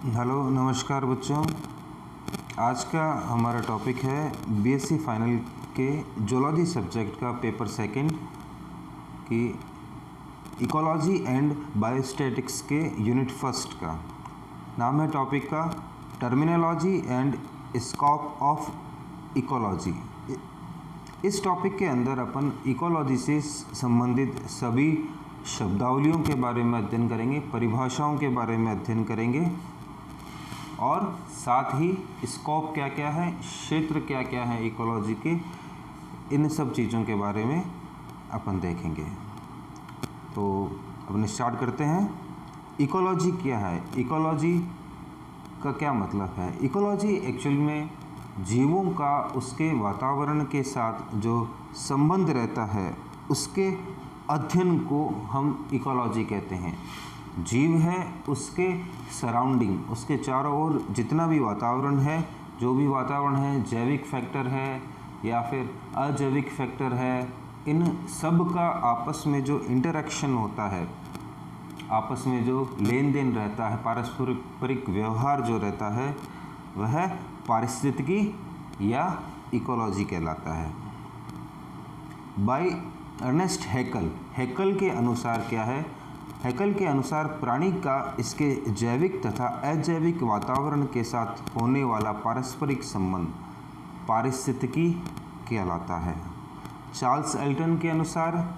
Hello नमस्कार बच्चों। आज का हमारा टॉपिक है बीएससी फाइनल के जूलॉजी सब्जेक्ट का पेपर सेकंड की इकोलॉजी एंड बायोस्टैटिक्स के यूनिट फर्स्ट का। नाम है टॉपिक का terminology and scope of ecology. इस टॉपिक के अंदर अपन इकोलॉजी से संबंधित सभी शब्दावलियों के बारे में अध्ययन करेंगे, परिभाषाओं के बारे में अध्ययन करेंगे और साथ ही स्कोप क्या क्या है, क्षेत्र क्या क्या है इकोलॉजी के, इन सब चीज़ों के बारे में अपन देखेंगे। तो अपन स्टार्ट करते हैं। इकोलॉजी क्या है, इकोलॉजी का क्या मतलब है। इकोलॉजी एक्चुअल में जीवों का उसके वातावरण के साथ जो संबंध रहता है उसके अध्ययन को हम इकोलॉजी कहते हैं। जीव है, उसके सराउंडिंग, उसके चारों ओर जितना भी वातावरण है, जो भी वातावरण है, जैविक फैक्टर है या फिर अजैविक फैक्टर है, इन सब का आपस में जो इंटरेक्शन होता है, आपस में जो लेन देन रहता है, पारस्परिक व्यवहार जो रहता है, वह पारिस्थितिकी या इकोलॉजी कहलाता है। बाय अर्नेस्ट हैकल के अनुसार क्या है, हैकल के अनुसार प्राणी का इसके जैविक तथा अजैविक वातावरण के साथ होने वाला पारस्परिक संबंध पारिस्थितिकी कहलाता है। चार्ल्स एल्टन के अनुसार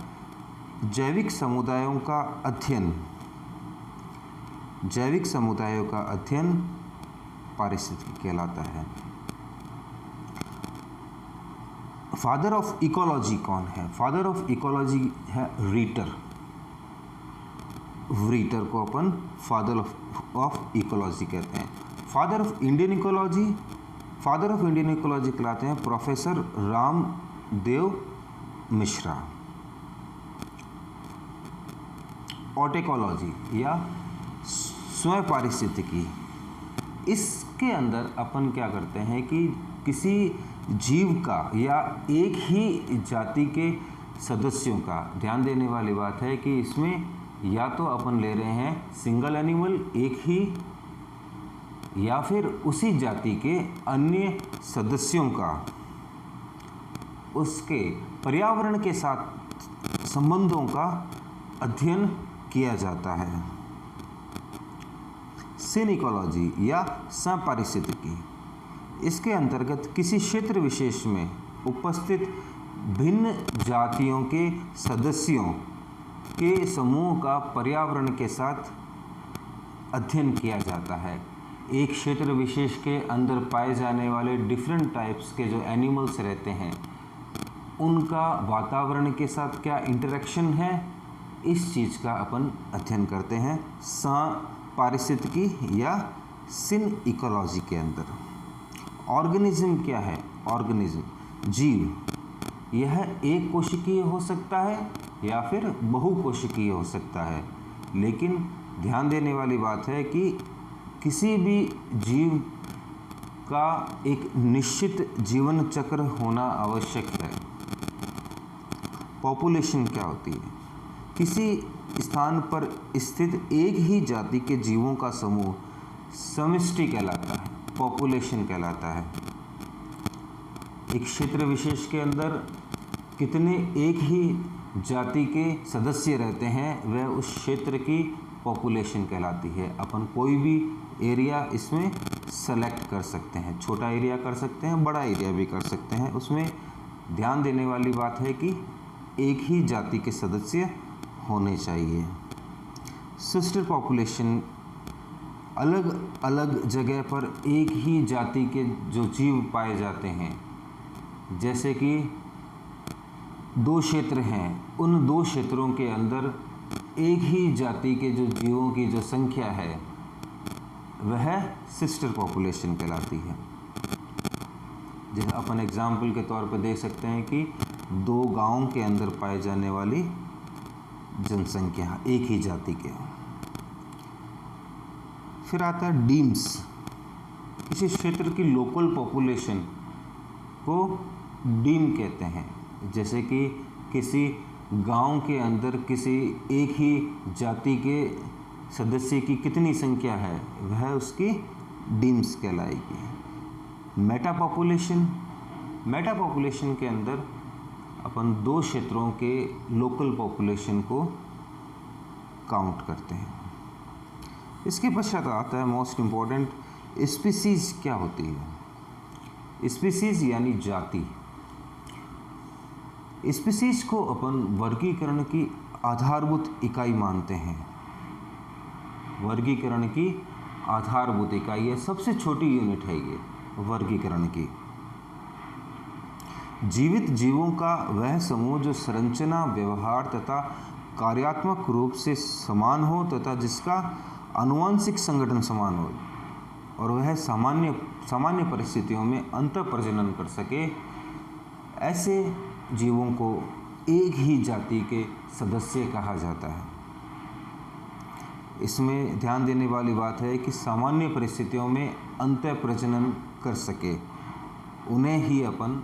जैविक समुदायों का अध्ययन पारिस्थितिकी कहलाता है। फादर ऑफ इकोलॉजी कौन है? फादर ऑफ इकोलॉजी है रीटर को अपन फादर ऑफ इकोलॉजी कहते हैं। फादर ऑफ इंडियन इकोलॉजी कहलाते हैं प्रोफेसर रामदेव मिश्रा। ऑटेकोलॉजी या स्वयं पारिस्थितिकी, इसके अंदर अपन क्या करते हैं कि किसी जीव का या एक ही जाति के सदस्यों का, ध्यान देने वाली बात है कि इसमें या तो अपन ले रहे हैं सिंगल एनिमल एक ही, या फिर उसी जाति के अन्य सदस्यों का उसके पर्यावरण के साथ संबंधों का अध्ययन किया जाता है। सिन इकोलॉजी या सपारिस्थितिकी, इसके अंतर्गत किसी क्षेत्र विशेष में उपस्थित भिन्न जातियों के सदस्यों के समूह का पर्यावरण के साथ अध्ययन किया जाता है। एक क्षेत्र विशेष के अंदर पाए जाने वाले डिफरेंट टाइप्स के जो एनिमल्स रहते हैं, उनका वातावरण के साथ क्या इंटरेक्शन है, इस चीज़ का अपन अध्ययन करते हैं पारिस्थितिकी या सिन इकोलॉजी के अंदर। ऑर्गेनिज्म क्या है? ऑर्गेनिज्म जीव, यह एक कोशिकीय हो सकता है या फिर बहुकोशिकीय हो सकता है, लेकिन ध्यान देने वाली बात है कि किसी भी जीव का एक निश्चित जीवन चक्र होना आवश्यक है। पॉपुलेशन क्या होती है? किसी स्थान पर स्थित एक ही जाति के जीवों का समूह समष्टि कहलाता है, पॉपुलेशन कहलाता है। एक क्षेत्र विशेष के अंदर कितने एक ही जाति के सदस्य रहते हैं, वह उस क्षेत्र की पॉपुलेशन कहलाती है। अपन कोई भी एरिया इसमें सेलेक्ट कर सकते हैं, छोटा एरिया कर सकते हैं, बड़ा एरिया भी कर सकते हैं। उसमें ध्यान देने वाली बात है कि एक ही जाति के सदस्य होने चाहिए। सिस्टर पॉपुलेशन, अलग अलग जगह पर एक ही जाति के जो जीव पाए जाते हैं, जैसे कि दो क्षेत्र हैं, उन दो क्षेत्रों के अंदर एक ही जाति के जो जीवों की जो संख्या है वह सिस्टर पॉपुलेशन कहलाती है। जैसे अपन एग्जाम्पल के तौर पर देख सकते हैं कि दो गांवों के अंदर पाए जाने वाली जनसंख्या एक ही जाति के। फिर आता है डीम्स, किसी क्षेत्र की लोकल पॉपुलेशन को डीम कहते हैं। जैसे कि किसी गांव के अंदर किसी एक ही जाति के सदस्य की कितनी संख्या है वह उसकी डीम्स कहलाएगी। मेटा पॉपुलेशन के अंदर अपन 2 क्षेत्रों के लोकल पॉपुलेशन को काउंट करते हैं। इसके पश्चात आता है मोस्ट इम्पॉर्टेंट, स्पीसीज क्या होती है। स्पीसीज यानी जाति। स्पीसीज को अपन वर्गीकरण की आधारभूत इकाई मानते हैं। वर्गीकरण की आधारभूत इकाई है, सबसे छोटी यूनिट है ये वर्गीकरण की। जीवित जीवों का वह समूह जो संरचना, व्यवहार तथा कार्यात्मक रूप से समान हो तथा जिसका आनुवंशिक संगठन समान हो और वह सामान्य परिस्थितियों में अंतःप्रजनन कर सके, ऐसे जीवों को एक ही जाति के सदस्य कहा जाता है। इसमें ध्यान देने वाली बात है कि सामान्य परिस्थितियों में अंतःप्रजनन कर सके, उन्हें ही अपन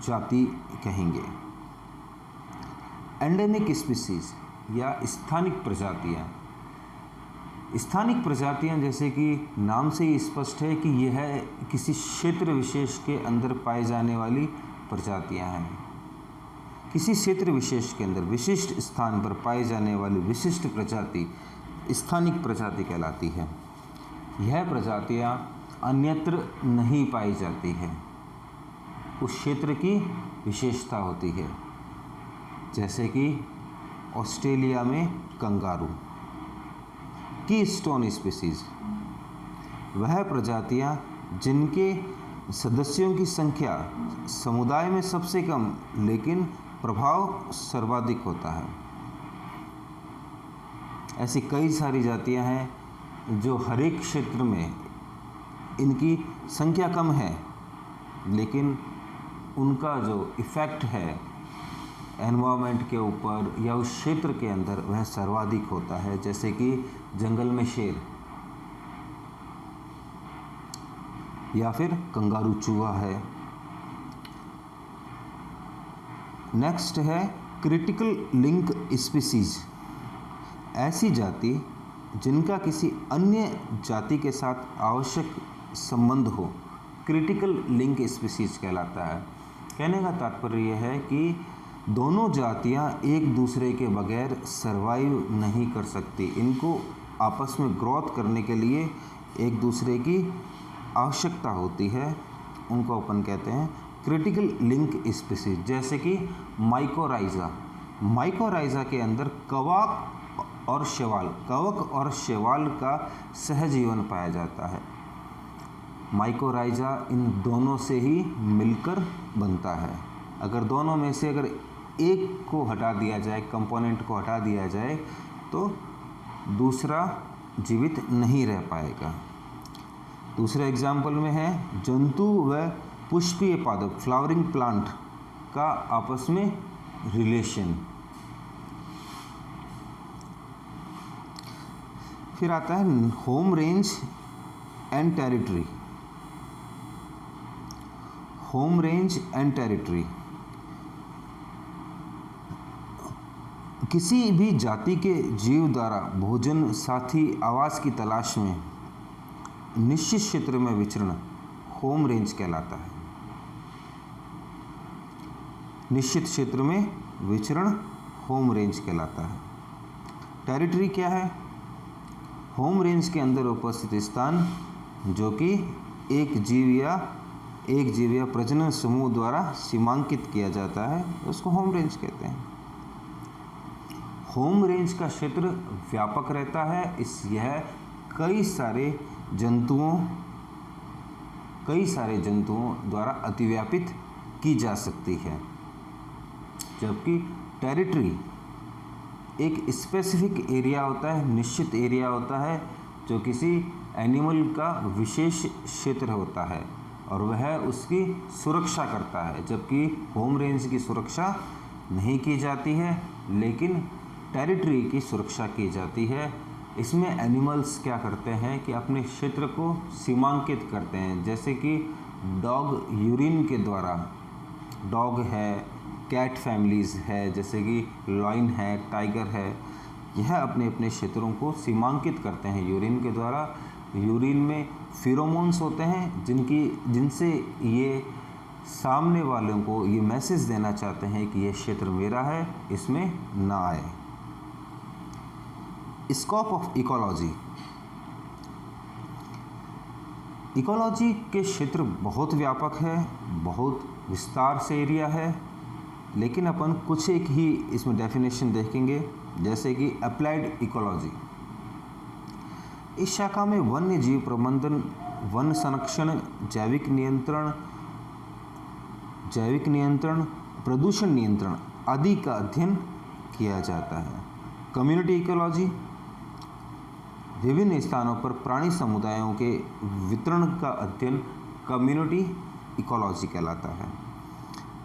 जाति कहेंगे। एंडेमिक स्पीसीज या स्थानिक प्रजातियां। स्थानिक प्रजातियां जैसे कि नाम से ही स्पष्ट है कि यह किसी क्षेत्र विशेष के अंदर पाए जाने वाली प्रजातियां हैं। किसी क्षेत्र विशेष के अंदर विशिष्ट स्थान पर पाए जाने वाली विशिष्ट प्रजाति स्थानिक प्रजाति कहलाती है। यह प्रजातियां अन्यत्र नहीं पाई जाती है, उस क्षेत्र की विशेषता होती है। जैसे कि ऑस्ट्रेलिया में कंगारू। कीस्टोन स्पीसीज वह प्रजातियां जिनके सदस्यों की संख्या समुदाय में सबसे कम लेकिन प्रभाव सर्वाधिक होता है। ऐसी कई सारी जातियां हैं जो हर एक क्षेत्र में इनकी संख्या कम है लेकिन उनका जो इफ़ेक्ट है एनवायरनमेंट के ऊपर या उस क्षेत्र के अंदर वह सर्वाधिक होता है। जैसे कि जंगल में शेर या फिर कंगारू चूहा है। नेक्स्ट है क्रिटिकल लिंक स्पीसीज। ऐसी जाति जिनका किसी अन्य जाति के साथ आवश्यक संबंध हो, क्रिटिकल लिंक स्पीसीज कहलाता है। कहने का तात्पर्य यह है कि दोनों जातियां एक दूसरे के बगैर सरवाइव नहीं कर सकती। इनको आपस में ग्रोथ करने के लिए एक दूसरे की आवश्यकता होती है, उनको अपन कहते हैं क्रिटिकल लिंक स्पीसीज। जैसे कि माइकोराइजा के अंदर कवक और शैवाल का सहजीवन पाया जाता है। माइकोराइजा इन दोनों से ही मिलकर बनता है। अगर दोनों में से अगर एक को हटा दिया जाए, कंपोनेंट को हटा दिया जाए, तो दूसरा जीवित नहीं रह पाएगा। दूसरे एग्जाम्पल में है जंतु व पुष्पीय पादप, फ्लावरिंग प्लांट का आपस में रिलेशन। फिर आता है home range and territory. Home range and territory किसी भी जाति के जीव द्वारा भोजन, साथी, आवास की तलाश में निश्चित क्षेत्र में विचरण होम रेंज कहलाता है। निश्चित क्षेत्र में विचरण होम रेंज कहलाता है। टेरिटरी क्या है? होम रेंज के अंदर उपस्थित स्थान जो कि एक जीव या प्रजनन समूह द्वारा सीमांकित किया जाता है, उसको होम रेंज कहते हैं। होम रेंज का क्षेत्र व्यापक रहता है। यह कई सारे जंतुओं द्वारा अतिव्यापित की जा सकती है, जबकि टेरिटरी एक स्पेसिफिक एरिया होता है, निश्चित एरिया होता है जो किसी एनिमल का विशेष क्षेत्र होता है और वह उसकी सुरक्षा करता है। जबकि होम रेंज की सुरक्षा नहीं की जाती है लेकिन टेरिटरी की सुरक्षा की जाती है। इसमें एनिमल्स क्या करते हैं कि अपने क्षेत्र को सीमांकित करते हैं। जैसे कि डॉग यूरिन के द्वारा, डॉग है, कैट फैमिलीज़ है, जैसे कि लॉइन है, टाइगर है, यह अपने अपने क्षेत्रों को सीमांकित करते हैं यूरिन के द्वारा। यूरिन में फेरोमोन्स होते हैं जिनसे ये सामने वालों को ये मैसेज देना चाहते हैं कि ये क्षेत्र मेरा है, इसमें ना आए। Scope of ecology. इकोलॉजी के क्षेत्र बहुत व्यापक है, बहुत विस्तार से एरिया है, लेकिन अपन कुछ एक ही इसमें डेफिनेशन देखेंगे, जैसे कि अप्लाइड इकोलॉजी। इस शाखा में वन्य जीव प्रबंधन, वन संरक्षण, जैविक नियंत्रण, प्रदूषण नियंत्रण आदि का अध्ययन किया जाता है। कम्युनिटी इकोलॉजी विभिन्न स्थानों पर प्राणी समुदायों के वितरण का अध्ययन कम्युनिटी इकोलॉजी कहलाता है।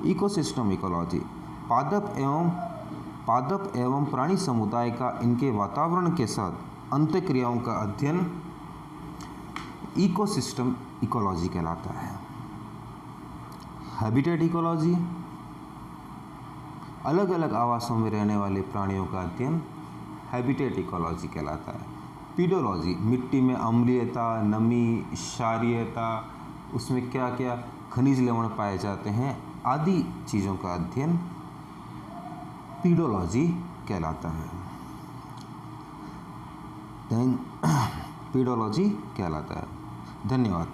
इकोसिस्टम इकोलॉजी पादप एवं प्राणी समुदाय का इनके वातावरण के साथ अंतःक्रियाओं का अध्ययन इकोसिस्टम इकोलॉजी कहलाता है। हैबिटेट इकोलॉजी अलग अलग आवासों में रहने वाले प्राणियों का अध्ययन हैबिटेट इकोलॉजी कहलाता है। पीडोलॉजी मिट्टी में अम्लीयता, नमी, क्षारीयता, उसमें क्या क्या खनिज लवण पाए जाते हैं आदि चीज़ों का अध्ययन पीडोलॉजी कहलाता है। पीडोलॉजी कहलाता है। धन्यवाद।